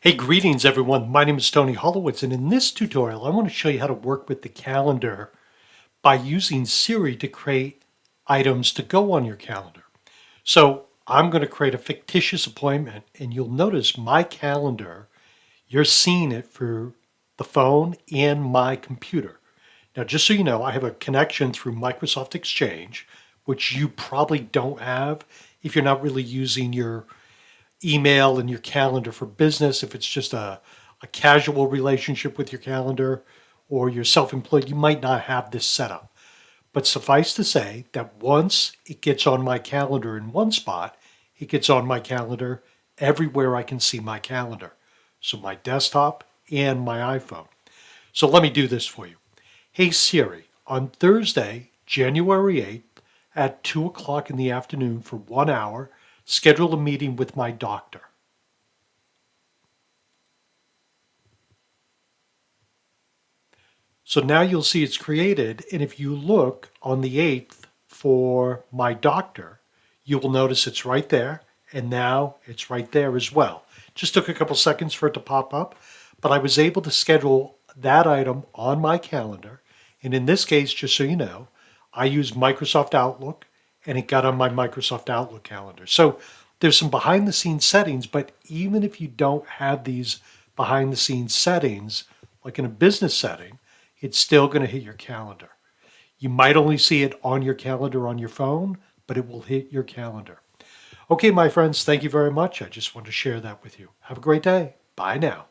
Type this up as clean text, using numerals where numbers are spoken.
Hey, greetings everyone. My name is Tony Hollowitz, and in this tutorial, I want to show you how to work with the calendar by using Siri to create items to go on your calendar. So I'm going to create a fictitious appointment, and you'll notice my calendar, you're seeing it through the phone and my computer. Now, just so you know, I have a connection through Microsoft Exchange, which you probably don't have if you're not really using your email and your calendar for business. If it's just a casual relationship with your calendar or you're self-employed, you might not have this set up. But suffice to say that once it gets on my calendar in one spot, it gets on my calendar everywhere I can see my calendar. So my desktop and my iPhone. So let me do this for you. Hey Siri, on Thursday, January 8th at 2 o'clock in the afternoon for 1 hour, schedule a meeting with my doctor. So now you'll see it's created, and if you look on the 8th for my doctor, you will notice it's right there, and now it's right there as well. Just took a couple seconds for it to pop up, but I was able to schedule that item on my calendar, and in this case, just so you know, I use Microsoft Outlook, and it got on my Microsoft Outlook calendar. So there's some behind the scenes settings, but even if you don't have these behind the scenes settings, like in a business setting, it's still going to hit your calendar. You might only see it on your calendar on your phone, but it will hit your calendar. Okay, my friends, thank you very much. I just wanted to share that with you. Have a great day. Bye now.